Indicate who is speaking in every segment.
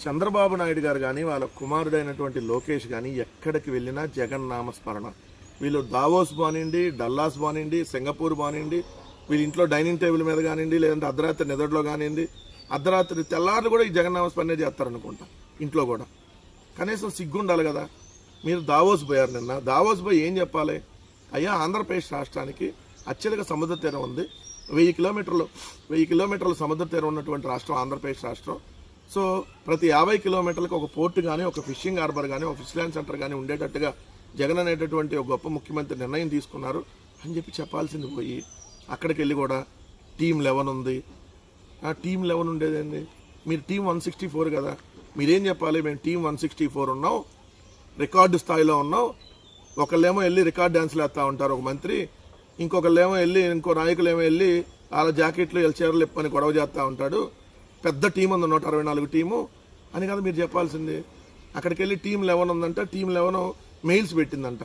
Speaker 1: చంద్రబాబు నాయుడు గారు కానీ వాళ్ళ కుమారుడైనటువంటి లోకేష్ కానీ ఎక్కడికి వెళ్ళినా జగన్ నామస్మరణ. వీళ్ళు దావోస్ బానిండి, డల్లాస్ బానిండి, సింగపూర్ బానిండి, వీళ్ళ ఇంట్లో డైనింగ్ టేబుల్ మీద కానివ్వండి, లేదంటే అర్ధరాత్రి నిద్రలో కానివ్వండి, అర్ధరాత్రి తెల్లారులు కూడా ఈ జగన్ నామస్మరణే చేస్తారనుకుంటా. ఇంట్లో కూడా కనీసం సిగ్గుండాలి కదా. మీరు దావోస్ పోయారు నిన్న. దావోస్ పోయి ఏం చెప్పాలి? అయ్యా, ఆంధ్రప్రదేశ్ రాష్ట్రానికి అత్యధిక సముద్ర తీరం ఉంది. 1000 కిలోమీటర్ల సముద్ర తీరం ఉన్నటువంటి రాష్ట్రం ఆంధ్రప్రదేశ్ రాష్ట్రం. సో ప్రతి 50 కిలోమీటర్లకు ఒక పోర్టు కానీ, ఒక ఫిషింగ్ హార్బర్ కానీ, ఒక ఫిష్ ల్యాండ్ సెంటర్ కానీ ఉండేటట్టుగా జగన్ అనేటటువంటి ఒక గొప్ప ముఖ్యమంత్రి నిర్ణయం తీసుకున్నారు అని చెప్పి చెప్పాల్సింది పోయి అక్కడికి వెళ్ళి కూడా టీం 11 ఉంది. ఆ టీం 11 ఉండేదండి. మీరు టీం 164 కదా. మీరేం చెప్పాలి? మేము టీం 164 ఉన్నాం, రికార్డు స్థాయిలో ఉన్నాం. ఒకళ్ళేమో వెళ్ళి రికార్డ్ డ్యాన్స్లు వేస్తూ ఉంటారు ఒక మంత్రి, ఇంకొకళ్ళేమో వెళ్ళి, ఇంకో నాయకులేమో వెళ్ళి వాళ్ళ జాకెట్లు చీరలు ఇప్పని గొడవ చేస్తూ ఉంటాడు. పెద్ద టీం ఉంది, 164 టీము అని కదా మీరు చెప్పాల్సింది. అక్కడికి వెళ్ళి టీం 11 ఉందంట. టీం 11 మెయిల్స్ పెట్టిందంట,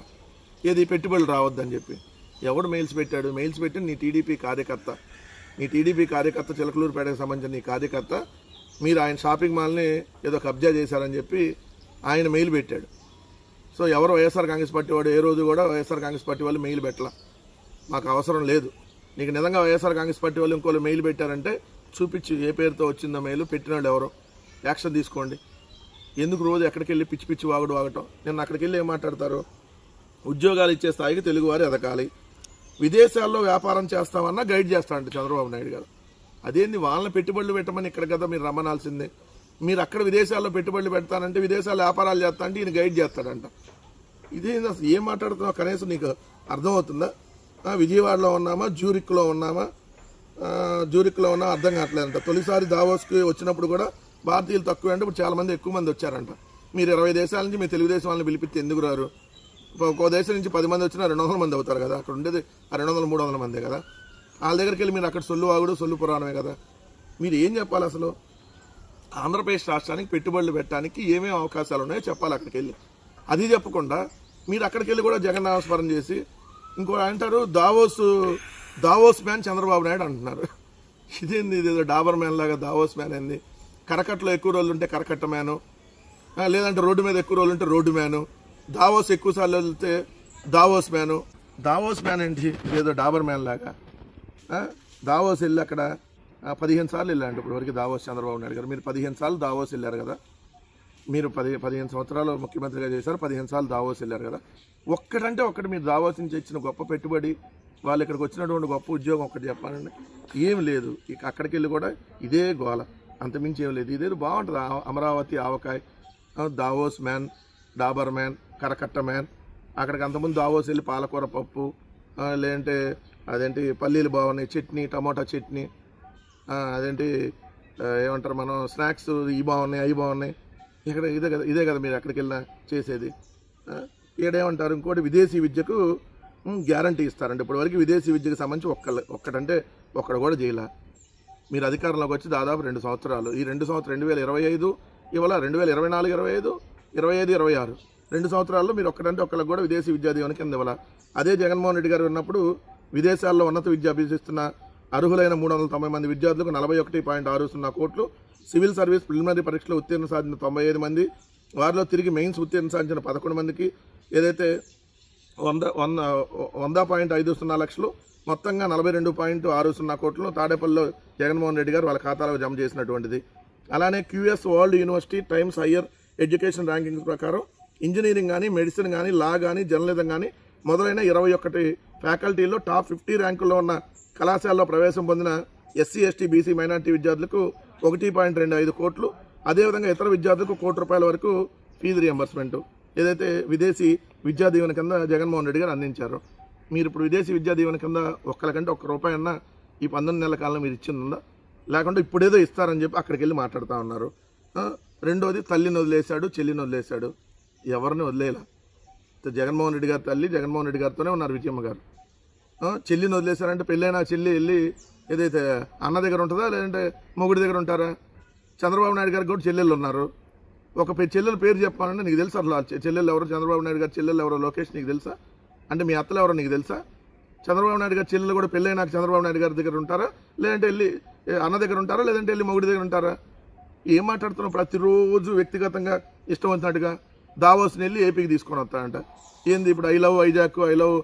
Speaker 1: ఏది పెట్టుబడులు రావద్దని చెప్పి. ఎవడు మెయిల్స్ పెట్టాడు? మెయిల్స్ పెట్టి నీ టీడీపీ కార్యకర్త చిలకలూరుపేటకు సంబంధించిన నీ కార్యకర్త. మీరు ఆయన షాపింగ్ మాల్ని ఏదో కబ్జా చేశారని చెప్పి ఆయన మెయిల్ పెట్టాడు. సో ఎవరు వైఎస్ఆర్ కాంగ్రెస్ పార్టీ వాడు ఏ రోజు కూడా వైఎస్ఆర్ కాంగ్రెస్ పార్టీ వాళ్ళు మెయిల్ పెట్టలా. మాకు అవసరం లేదు. నీకు నిజంగా వైఎస్ఆర్ కాంగ్రెస్ పార్టీ వాళ్ళు ఇంకోళ్ళు మెయిల్ పెట్టారంటే చూపించి ఏ పేరుతో వచ్చిందో మెయిల్, పెట్టిన వాళ్ళు ఎవరో యాక్షన్ తీసుకోండి. ఎందుకు రోజు ఎక్కడికి వెళ్ళి పిచ్చి పిచ్చి వాగటం? నేను అక్కడికి వెళ్ళి ఏం మాట్లాడతారు? ఉద్యోగాలు ఇచ్చే స్థాయికి తెలుగువారు ఎదగాలి, విదేశాల్లో వ్యాపారం చేస్తామన్నా గైడ్ చేస్తాడంట చంద్రబాబు నాయుడు గారు. అదేంది? వాళ్ళని పెట్టుబడులు పెట్టమని ఇక్కడ కదా మీరు రమ్మనాల్సిందే. మీరు అక్కడ విదేశాల్లో పెట్టుబడులు పెడతానంటే, విదేశాల్లో వ్యాపారాలు చేస్తా అంటే ఈయన గైడ్ చేస్తాడంట. ఇదేంది అసలు? ఏం మాట్లాడుతున్నావు? కనీసం నీకు అర్థమవుతుందా? విజయవాడలో ఉన్నామా, జ్యూరిక్లో ఉన్నామా అర్థం కావట్లేదంట. తొలిసారి దావోస్కి వచ్చినప్పుడు కూడా భారతీయులు తక్కువ అంటే ఇప్పుడు చాలా మంది ఎక్కువ మంది వచ్చారంట. మీరు 20 దేశాల నుంచి మీ తెలుగుదేశం వాళ్ళని పిలిపిస్తే ఎందుకు రారు? ఒక్కో దేశం నుంచి 10 మంది వచ్చినా 200 మంది అవుతారు కదా. అక్కడ ఉండేది 200-300 మందే కదా. వాళ్ళ దగ్గరికి వెళ్ళి మీరు అక్కడ సొల్లు వాగుడు, సొల్లు పురాణమే కదా. మీరు ఏం చెప్పాలి అసలు? ఆంధ్రప్రదేశ్ రాష్ట్రానికి పెట్టుబడులు పెట్టడానికి ఏమేమి అవకాశాలు ఉన్నాయో చెప్పాలి అక్కడికి వెళ్ళి. అది చెప్పకుండా మీరు అక్కడికి వెళ్ళి కూడా జగన్ నామస్మరణ చేసి ఇంకో అంటారు దావోస్ మ్యాన్ చంద్రబాబు నాయుడు అంటున్నారు. ఇదేంది? ఇదేదో డాబర్ మ్యాన్ లాగా దావోస్ మ్యాన్ ఏంది? కరకట్టలో ఎక్కువ రోజులు ఉంటే కరకట్ట మ్యాను, లేదంటే రోడ్డు మీద ఎక్కువ రోజులు ఉంటే రోడ్డు మ్యాను, దావోస్ ఎక్కువ సార్లు వెళ్తే దావోస్ మ్యాన్ ఏంటి? ఇదేదో డాబర్ మ్యాన్ లాగా. దావోస్ వెళ్ళి అక్కడ 15 సార్లు వెళ్ళారంటే ఇప్పుడు వరకు దావోస్ చంద్రబాబు నాయుడు గారు. మీరు 15 సార్లు దావోస్ వెళ్ళారు కదా. మీరు 15 సంవత్సరాలు ముఖ్యమంత్రిగా చేశారు, 15 సార్లు దావోస్ వెళ్ళారు కదా. ఒక్కటంటే ఒక్కటి మీరు దావోస్ నుంచి ఇచ్చిన గొప్ప పెట్టుబడి, వాళ్ళు ఇక్కడికి వచ్చినటువంటి గొప్ప ఉద్యోగం ఒక్కటి చెప్పాలండి. ఏం లేదు. ఇక అక్కడికి వెళ్ళి కూడా ఇదే గోల, అంతమించి ఏం లేదు. ఇదే బాగుంటుంది. అమరావతి ఆవకాయ, దావోస్ మ్యాన్, డాబర్ మ్యాన్, కరకట్ట మ్యాన్. అక్కడికి అంతకుముందు దావోస్ వెళ్ళి పాలకూర పప్పు, లేదంటే అదేంటి పల్లీలు బాగున్నాయి, చట్నీ, టమోటా చట్నీ, అదేంటి ఏమంటారు మనం స్నాక్స్, ఇవి బాగున్నాయి, అవి బాగున్నాయి. ఇక్కడ ఇదే కదా మీరు ఎక్కడికి వెళ్ళినా చేసేది. ఈడేమంటారు? ఇంకోటి విదేశీ విద్యకు గ్యారంటీ ఇస్తారంటే ఇప్పటివరకు విదేశీ విద్యకు సంబంధించి ఒక్కడంటే ఒక్కడ కూడా చేయలే. మీరు అధికారంలోకి వచ్చి దాదాపు 2 సంవత్సరాలు. ఈ 2 సంవత్సరాలు 2025 ఇవాళ 2024-25, 25-26 2 సంవత్సరాల్లో మీరు ఒక్కడంటే ఒక్కళ్ళకి కూడా విదేశీ విద్యా దీవెన కింద ఇవ్వాల. అదే జగన్మోహన్ రెడ్డి గారు ఉన్నప్పుడు విదేశాల్లో ఉన్నత విద్య అభ్యసిస్తున్న అర్హులైన 390 మంది విద్యార్థులకు 41.60 కోట్లు, సివిల్ సర్వీస్ ప్రిలిమినరీ పరీక్షలో ఉత్తీర్ణ సాధించిన 95 మంది, వారిలో తిరిగి మెయిన్స్ ఉత్తీర్ణ సాధించిన 11 మందికి ఏదైతే 100.50 లక్షలు, మొత్తంగా 42.60 కోట్లు తాడేపల్లిలో జగన్మోహన్ రెడ్డి గారు వాళ్ళ ఖాతాలో జమ చేసినటువంటిది. అలానే QS world university times higher education rankings ప్రకారం ఇంజనీరింగ్ కానీ, మెడిసిన్ కానీ, లా కానీ, జర్నలిజం కానీ మొదలైన 21 ఫ్యాకల్టీల్లో టాప్ 50 ర్యాంకుల్లో ఉన్న కళాశాలలో ప్రవేశం పొందిన ఎస్సీ, ఎస్టీ, బీసీ, మైనార్టీ విద్యార్థులకు 1.25 కోట్లు, అదేవిధంగా ఇతర విద్యార్థులకు ₹1 కోటి వరకు ఫీజు రియంబర్స్మెంట్ ఏదైతే విదేశీ విద్యా దీవెన కింద జగన్మోహన్ రెడ్డి గారు అందించారు. మీరు ఇప్పుడు విదేశీ విద్యా దీవెన కింద ఒక్కరికంటే ₹1 అన్నా ఈ 19 నెలల కాలంలో మీరు ఇచ్చిందా? లేకుంటే ఇప్పుడేదో ఇస్తారని చెప్పి అక్కడికి వెళ్ళి మాట్లాడుతూ ఉన్నారు. రెండోది, తల్లిని వదిలేశాడు, చెల్లిని వదిలేశాడు. ఎవరిని వదిలేలా. జగన్మోహన్ రెడ్డి గారి తల్లి జగన్మోహన్ రెడ్డి గారితోనే ఉన్నారు, విజయమ్మ గారు. చెల్లిని వదిలేశారంటే పెళ్ళైనా చెల్లి వెళ్ళి ఏదైతే అన్న దగ్గర ఉంటుందా, లేదంటే మొగుడి దగ్గర ఉంటారా? చంద్రబాబు నాయుడు గారికి కూడా చెల్లెళ్ళు ఉన్నారు. ఒక చెల్లెల పేరు చెప్పాలంటే నీకు తెలుసా? అసలు చెల్లెళ్ళు ఎవరు? చంద్రబాబు నాయుడు గారు చెల్లెళ్ళు ఎవరో లోకేష్ నీకు తెలుసా? అంటే మీ అత్తలు ఎవరో నీకు తెలుసా? చంద్రబాబు నాయుడు గారు చెల్లెలు కూడా పెళ్ళైనాక చంద్రబాబు నాయుడు గారి దగ్గర ఉంటారా, లేదంటే వెళ్ళి అన్న దగ్గర ఉంటారా, లేదంటే వెళ్ళి మొగుడి దగ్గర ఉంటారా? ఏం మాట్లాడుతున్నావు? ప్రతిరోజు వ్యక్తిగతంగా ఇష్టం వచ్చినట్టుగా దావోస్ని వెళ్ళి ఏపీకి తీసుకొని వస్తాడంట. ఏంది ఇప్పుడు I love Vizag, I love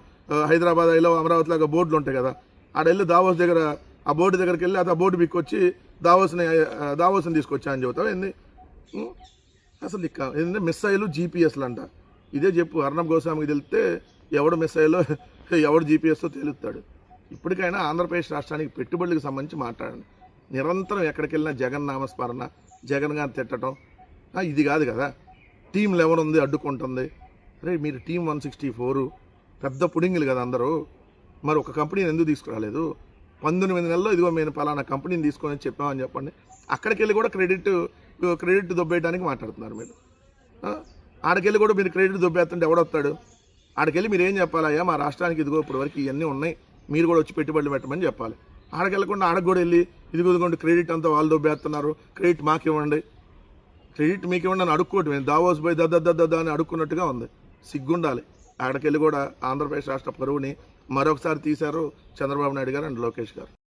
Speaker 1: Hyderabad, I love Amaravati లాగా బోర్డులు ఉంటాయి కదా, ఆడ వెళ్ళి దావోస్ దగ్గర ఆ బోర్డు దగ్గరికి వెళ్ళి ఆ బోర్డు బిక్కొచ్చి దావోస్ని తీసుకొచ్చా అని చెబుతావు ఏంది? అసలు ఏంటంటే మిస్సైలు జీపీఎస్లు అంట. ఇదే చెప్పు అర్ణబ్ గోస్వామికి తెలిస్తే ఎవడు మిస్సైలో ఎవడు జీపీఎస్తో తేలుస్తాడు. ఇప్పటికైనా ఆంధ్రప్రదేశ్ రాష్ట్రానికి పెట్టుబడులకు సంబంధించి మాట్లాడండి. నిరంతరం ఎక్కడికి వెళ్ళినా జగన్ నామస్మరణ, జగన్ గారిని తిట్టడం ఇది కాదు కదా. టీం 11 ఉంది అడ్డుకుంటుంది. అరే మీరు టీం 164 పెద్ద పుడింగులు కదా అందరూ. మరి ఒక కంపెనీని ఎందుకు తీసుకురాలేదు? 19 నెలల్లో ఇదిగో మేము పలానా కంపెనీని తీసుకొని చెప్పామని చెప్పండి. అక్కడికి వెళ్ళి కూడా క్రెడిట్ దొబ్బేయడానికి మాట్లాడుతున్నారు మీరు. ఆడికెళ్ళి కూడా మీరు క్రెడిట్ దొబ్బేస్తుంటే ఎవడొస్తాడు? ఆడికెళ్ళి మీరు ఏం చెప్పాలి? అయ్యా మా రాష్ట్రానికి ఇదిగో ఇప్పుడు వరకు ఇవన్నీ ఉన్నాయి, మీరు కూడా వచ్చి పెట్టుబడులు పెట్టమని చెప్పాలి. ఆడకెళ్ళకుండా ఆడకు కూడా వెళ్ళి ఇదిగోదిగోండి క్రెడిట్ అంతా వాళ్ళు దొబ్బేస్తున్నారు, క్రెడిట్ మాకు ఇవ్వండి, క్రెడిట్ మీకు ఇవ్వండి అని అడుక్కోవటం. మేము దావోస్ పోయి దద్ద అని అడుక్కున్నట్టుగా ఉంది. సిగ్గుండాలి. ఆడకెళ్ళి కూడా ఆంధ్రప్రదేశ్ రాష్ట్ర పరువుని మరొకసారి తీశారు చంద్రబాబు నాయుడు గారు అండ్ లోకేష్ గారు.